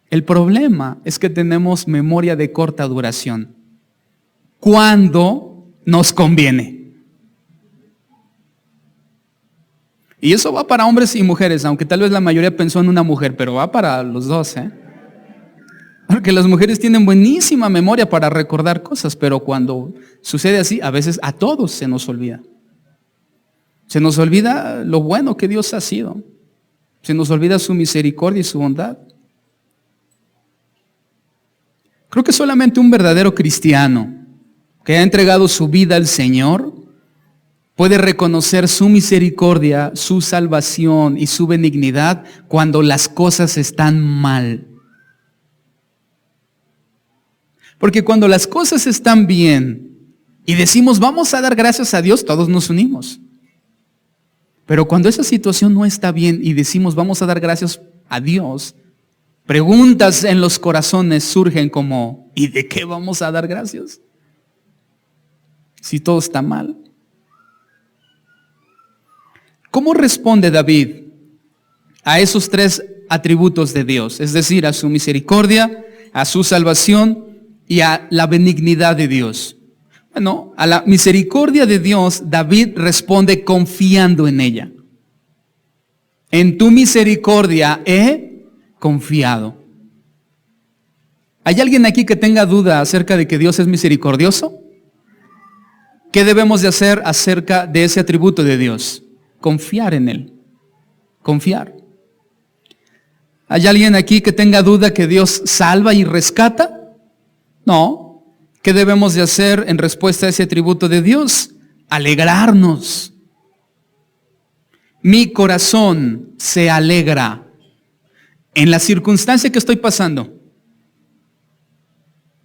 [SPEAKER 1] El problema es que tenemos memoria de corta duración. Cuando nos conviene. Y eso va para hombres y mujeres, aunque tal vez la mayoría pensó en una mujer, pero va para los dos, ¿eh? Porque las mujeres tienen buenísima memoria para recordar cosas, pero cuando sucede así, a veces a todos se nos olvida. Se nos olvida lo bueno que Dios ha sido. Se nos olvida su misericordia y su bondad. Creo que solamente un verdadero cristiano que ha entregado su vida al Señor puede reconocer su misericordia, su salvación y su benignidad cuando las cosas están mal. Porque cuando las cosas están bien y decimos vamos a dar gracias a Dios, todos nos unimos. Pero cuando esa situación no está bien y decimos vamos a dar gracias a Dios, preguntas en los corazones surgen como, ¿y de qué vamos a dar gracias? Si todo está mal. ¿Cómo responde David a esos 3 atributos de Dios? Es decir, a su misericordia, a su salvación y a la benignidad de Dios. Bueno, a la misericordia de Dios, David responde confiando en ella. En tu misericordia he confiado. ¿Hay alguien aquí que tenga duda acerca de que Dios es misericordioso? ¿Qué debemos de hacer acerca de ese atributo de Dios? Confiar en Él. Confiar. ¿Hay alguien aquí que tenga duda que Dios salva y rescata? No. ¿Qué debemos de hacer en respuesta a ese atributo de Dios? Alegrarnos. Mi corazón se alegra en la circunstancia que estoy pasando.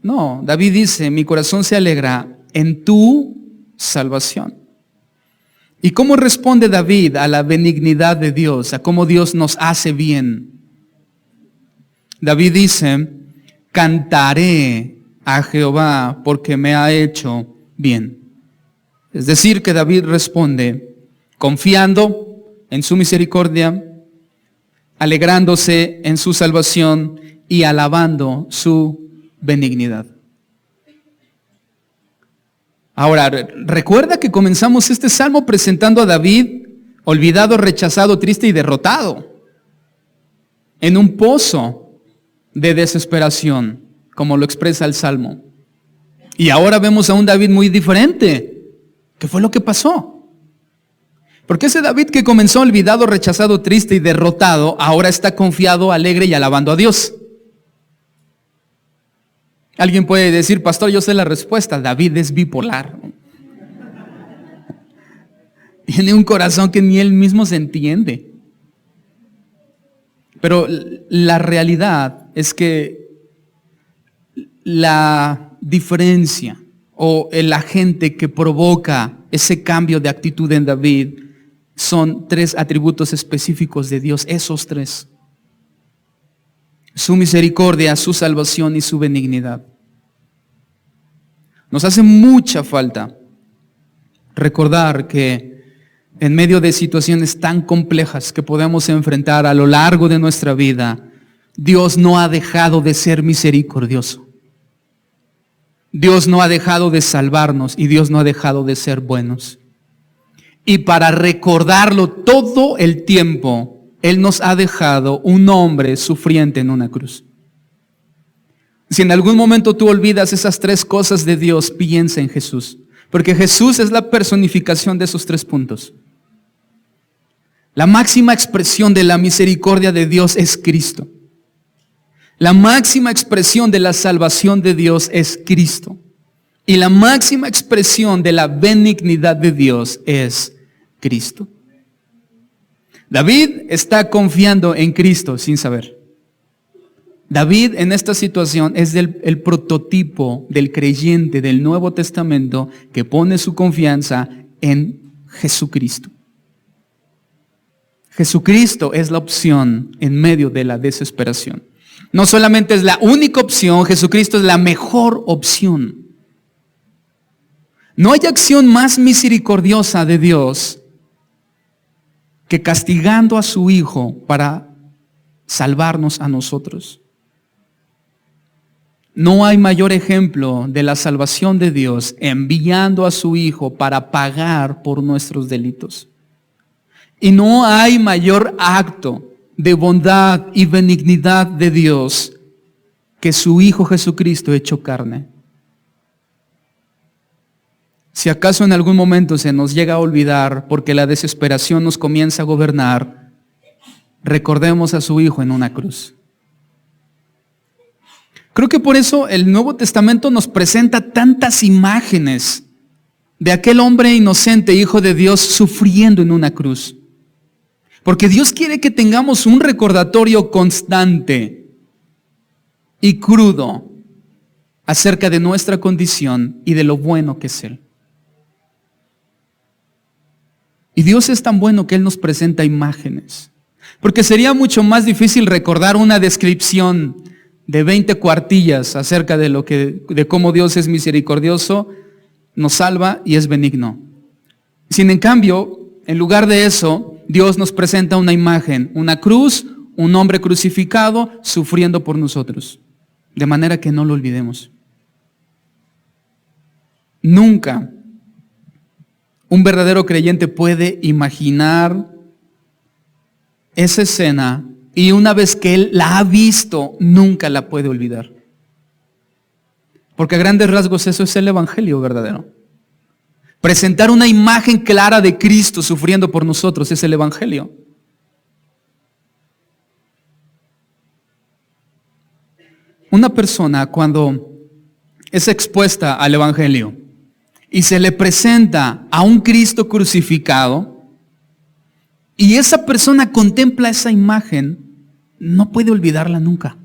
[SPEAKER 1] No, David dice, mi corazón se alegra en tu salvación. ¿Y cómo responde David a la benignidad de Dios, a cómo Dios nos hace bien? David dice, cantaré a Jehová porque me ha hecho bien. Es decir, que David responde confiando en su misericordia, alegrándose en su salvación y alabando su benignidad. Ahora, recuerda que comenzamos este salmo presentando a David olvidado, rechazado, triste y derrotado, en un pozo de desesperación, como lo expresa el salmo. Y ahora vemos a un David muy diferente. ¿Qué fue lo que pasó? Porque ese David que comenzó olvidado, rechazado, triste y derrotado, ahora está confiado, alegre y alabando a Dios. Alguien puede decir, pastor, yo sé la respuesta. David es bipolar. Tiene un corazón que ni él mismo se entiende. Pero la realidad es que la diferencia o el agente que provoca ese cambio de actitud en David son 3 atributos específicos de Dios, esos 3. Su misericordia, su salvación y su benignidad. Nos hace mucha falta recordar que en medio de situaciones tan complejas que podemos enfrentar a lo largo de nuestra vida, Dios no ha dejado de ser misericordioso. Dios no ha dejado de salvarnos y Dios no ha dejado de ser buenos. Y para recordarlo todo el tiempo, Él nos ha dejado un hombre sufriente en una cruz. Si en algún momento tú olvidas esas tres cosas de Dios, piensa en Jesús. Porque Jesús es la personificación de esos tres puntos. La máxima expresión de la misericordia de Dios es Cristo. La máxima expresión de la salvación de Dios es Cristo. Y la máxima expresión de la benignidad de Dios es Cristo. David está confiando en Cristo sin saber. David en esta situación es el prototipo del creyente del Nuevo Testamento que pone su confianza en Jesucristo. Jesucristo es la opción en medio de la desesperación. No solamente es la única opción, Jesucristo es la mejor opción. No hay acción más misericordiosa de Dios que castigando a su Hijo para salvarnos a nosotros. No hay mayor ejemplo de la salvación de Dios enviando a su Hijo para pagar por nuestros delitos. Y no hay mayor acto de bondad y benignidad de Dios que su Hijo Jesucristo hecho carne. Si acaso en algún momento se nos llega a olvidar porque la desesperación nos comienza a gobernar, recordemos a su Hijo en una cruz. Creo que por eso el Nuevo Testamento nos presenta tantas imágenes de aquel hombre inocente, Hijo de Dios, sufriendo en una cruz. Porque Dios quiere que tengamos un recordatorio constante y crudo acerca de nuestra condición y de lo bueno que es Él. Y Dios es tan bueno que Él nos presenta imágenes. Porque sería mucho más difícil recordar una descripción de 20 cuartillas acerca de cómo Dios es misericordioso, nos salva y es benigno. Sin en cambio, en lugar de eso, Dios nos presenta una imagen, una cruz, un hombre crucificado sufriendo por nosotros, de manera que no lo olvidemos. Nunca un verdadero creyente puede imaginar esa escena y una vez que él la ha visto, nunca la puede olvidar. Porque a grandes rasgos eso es el evangelio verdadero. Presentar una imagen clara de Cristo sufriendo por nosotros es el evangelio. Una persona cuando es expuesta al evangelio y se le presenta a un Cristo crucificado y esa persona contempla esa imagen, no puede olvidarla nunca.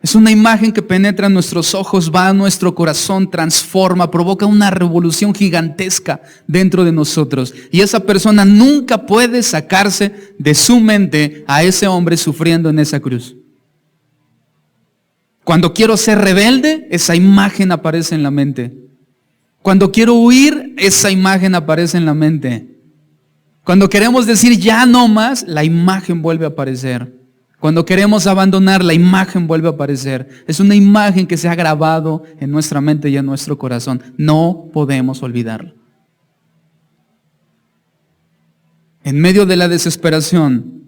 [SPEAKER 1] Es una imagen que penetra en nuestros ojos, va a nuestro corazón, transforma, provoca una revolución gigantesca dentro de nosotros. Y esa persona nunca puede sacarse de su mente a ese hombre sufriendo en esa cruz. Cuando quiero ser rebelde, esa imagen aparece en la mente. Cuando quiero huir, esa imagen aparece en la mente. Cuando queremos decir ya no más, la imagen vuelve a aparecer. Cuando queremos abandonar, la imagen vuelve a aparecer. Es una imagen que se ha grabado en nuestra mente y en nuestro corazón. No podemos olvidarla. En medio de la desesperación,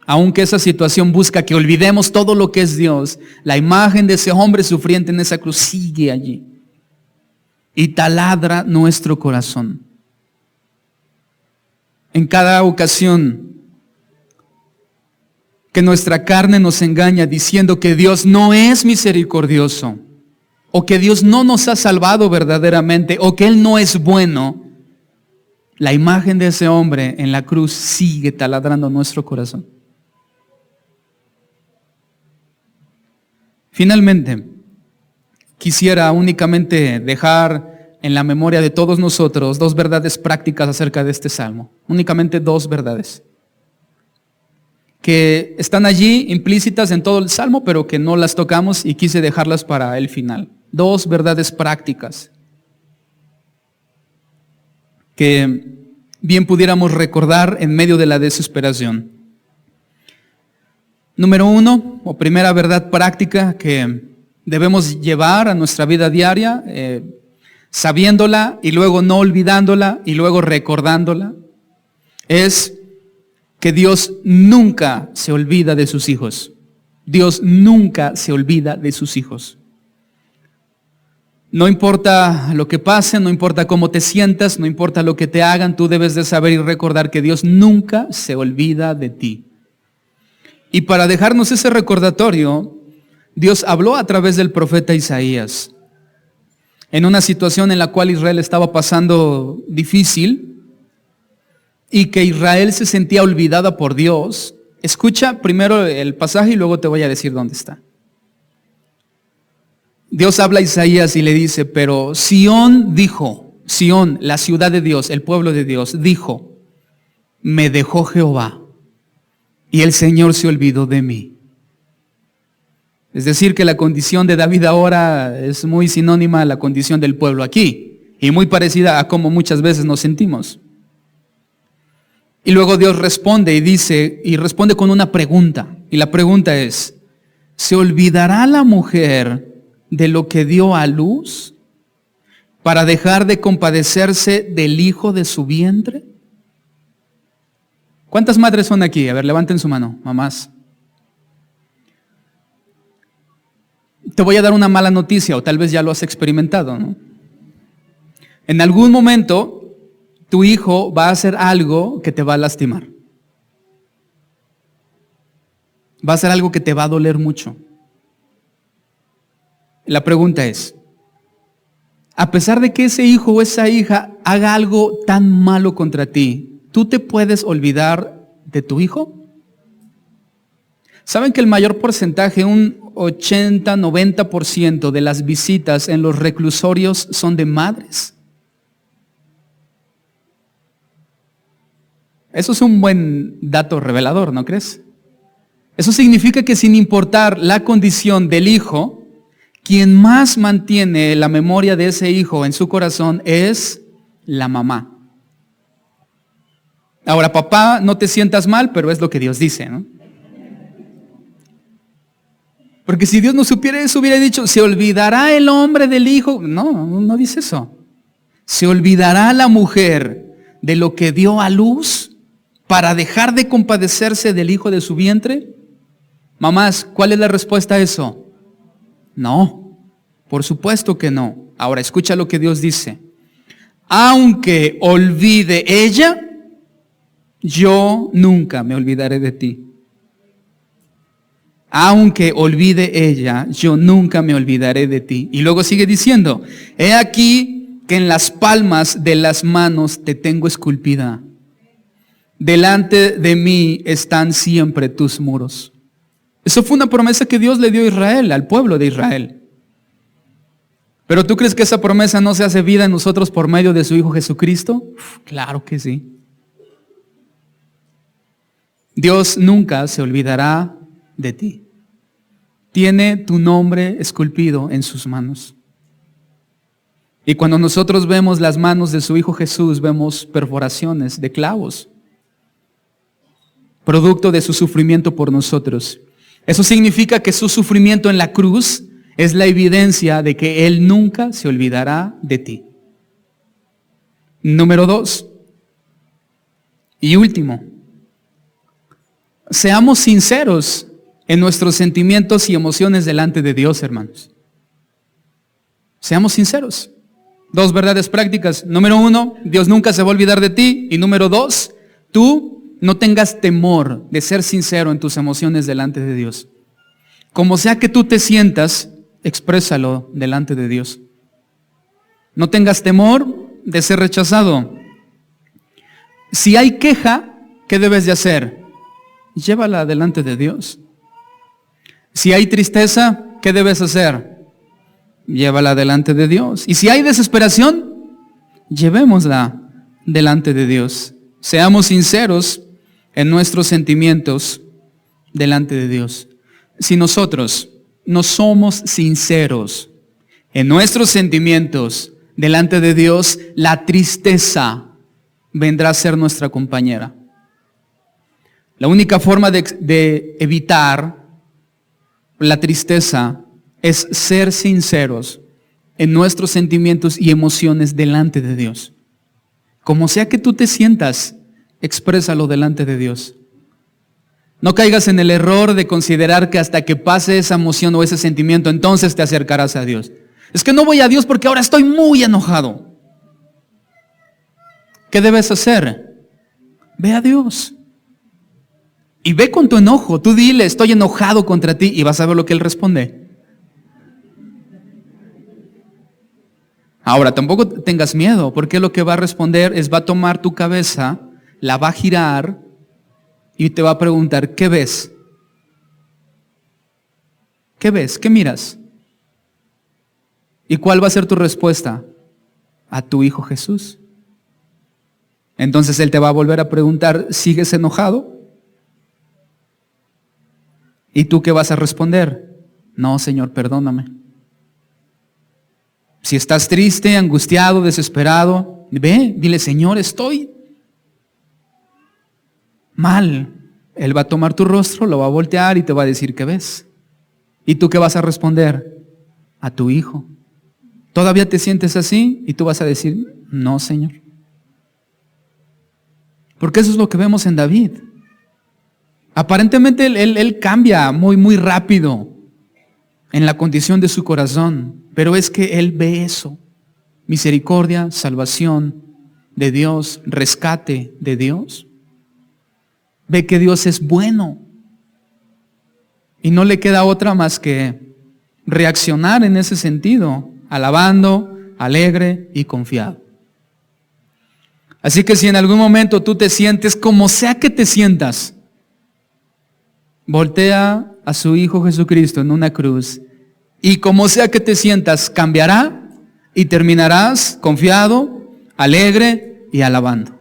[SPEAKER 1] aunque esa situación busca que olvidemos todo lo que es Dios, la imagen de ese hombre sufriente en esa cruz sigue allí y taladra nuestro corazón. En cada ocasión que nuestra carne nos engaña diciendo que Dios no es misericordioso, o que Dios no nos ha salvado verdaderamente, o que Él no es bueno, la imagen de ese hombre en la cruz sigue taladrando nuestro corazón. Finalmente, quisiera únicamente dejar en la memoria de todos nosotros dos verdades prácticas acerca de este salmo. Únicamente dos verdades que están allí implícitas en todo el salmo, pero que no las tocamos y quise dejarlas para el final. Dos verdades prácticas que bien pudiéramos recordar en medio de la desesperación. Número uno, o primera verdad práctica que debemos llevar a nuestra vida diaria, sabiéndola y luego no olvidándola y luego recordándola, es que Dios nunca se olvida de sus hijos. Dios nunca se olvida de sus hijos. No importa lo que pase, no importa cómo te sientas, no importa lo que te hagan, tú debes de saber y recordar que Dios nunca se olvida de ti. Y para dejarnos ese recordatorio, Dios habló a través del profeta Isaías. En una situación en la cual Israel estaba pasando difícil y que Israel se sentía olvidada por Dios. Escucha primero el pasaje y luego te voy a decir dónde está. Dios habla a Isaías y le dice, pero Sión dijo, Sión, la ciudad de Dios, el pueblo de Dios, dijo, me dejó Jehová y el Señor se olvidó de mí. Es decir, que la condición de David ahora es muy sinónima a la condición del pueblo aquí y muy parecida a cómo muchas veces nos sentimos. Y luego Dios responde y responde con una pregunta. Y la pregunta es, ¿se olvidará la mujer de lo que dio a luz para dejar de compadecerse del hijo de su vientre? ¿Cuántas madres son aquí? A ver, levanten su mano, mamás. Te voy a dar una mala noticia, o tal vez ya lo has experimentado, ¿no? En algún momento, tu hijo va a hacer algo que te va a lastimar. Va a hacer algo que te va a doler mucho. La pregunta es, a pesar de que ese hijo o esa hija haga algo tan malo contra ti, ¿tú te puedes olvidar de tu hijo? ¿Saben que el mayor porcentaje, un 80-90% de las visitas en los reclusorios son de madres? Eso es un buen dato revelador, ¿no crees? Eso significa que sin importar la condición del hijo, quien más mantiene la memoria de ese hijo en su corazón es la mamá. Ahora, papá, no te sientas mal, pero es lo que Dios dice, ¿no? Porque si Dios no supiera eso, hubiera dicho, ¿se olvidará el hombre del hijo? No dice eso. ¿Se olvidará la mujer de lo que dio a luz para dejar de compadecerse del hijo de su vientre? Mamás, ¿cuál es la respuesta a eso? No, por supuesto que no. Ahora, escucha lo que Dios dice. Aunque olvide ella, yo nunca me olvidaré de ti. Aunque olvide ella, yo nunca me olvidaré de ti. Y luego sigue diciendo, he aquí que en las palmas de las manos te tengo esculpida. Delante de mí están siempre tus muros. Eso fue una promesa que Dios le dio a Israel, al pueblo de Israel. ¿Pero tú crees que esa promesa no se hace vida en nosotros por medio de su Hijo Jesucristo? Claro que sí. Dios nunca se olvidará de ti. Tiene tu nombre esculpido en sus manos. Y cuando nosotros vemos las manos de su Hijo Jesús, vemos perforaciones de clavos, producto de su sufrimiento por nosotros. Eso significa que su sufrimiento en la cruz es la evidencia de que Él nunca se olvidará de ti. Número 2. Y último. Seamos sinceros en nuestros sentimientos y emociones delante de Dios, hermanos. Seamos sinceros. 2 verdades prácticas. Número 1, Dios nunca se va a olvidar de ti. Y número 2, tú no tengas temor de ser sincero en tus emociones delante de Dios. Como sea que tú te sientas, exprésalo delante de Dios. No tengas temor de ser rechazado. Si hay queja, ¿qué debes de hacer? Llévala delante de Dios. Si hay tristeza, ¿qué debes hacer? Llévala delante de Dios. Y si hay desesperación, llevémosla delante de Dios. Seamos sinceros en nuestros sentimientos delante de Dios. Si nosotros no somos sinceros en nuestros sentimientos delante de Dios, la tristeza vendrá a ser nuestra compañera. La única forma de evitar la tristeza es ser sinceros en nuestros sentimientos y emociones delante de Dios. Como sea que tú te sientas, exprésalo delante de Dios. No caigas en el error de considerar que hasta que pase esa emoción o ese sentimiento, entonces te acercarás a Dios. Es que no voy a Dios porque ahora estoy muy enojado. ¿Qué debes hacer? Ve a Dios. Y ve con tu enojo. Tú dile, estoy enojado contra ti, y vas a ver lo que Él responde. Ahora, tampoco tengas miedo, porque lo que va a responder es, va a tomar tu cabeza, la va a girar y te va a preguntar, ¿qué ves? ¿Qué ves? ¿Qué miras? ¿Y cuál va a ser tu respuesta? A tu Hijo Jesús. Entonces Él te va a volver a preguntar, ¿sigues enojado? ¿Y tú qué vas a responder? No, Señor, perdóname. Si estás triste, angustiado, desesperado, ve, dile, Señor, estoy mal. Él va a tomar tu rostro, lo va a voltear y te va a decir, ¿qué ves? ¿Y tú qué vas a responder? A tu Hijo. ¿Todavía te sientes así? Y tú vas a decir, no, Señor. Porque eso es lo que vemos en David. Aparentemente él cambia muy rápido en la condición de su corazón, pero es que él ve eso. Misericordia, salvación de Dios, rescate de Dios. Ve que Dios es bueno. Y no le queda otra más que reaccionar en ese sentido, alabando, alegre y confiado. Así que si en algún momento tú te sientes como sea que te sientas, voltea a su Hijo Jesucristo en una cruz y como sea que te sientas, cambiará y terminarás confiado, alegre y alabando.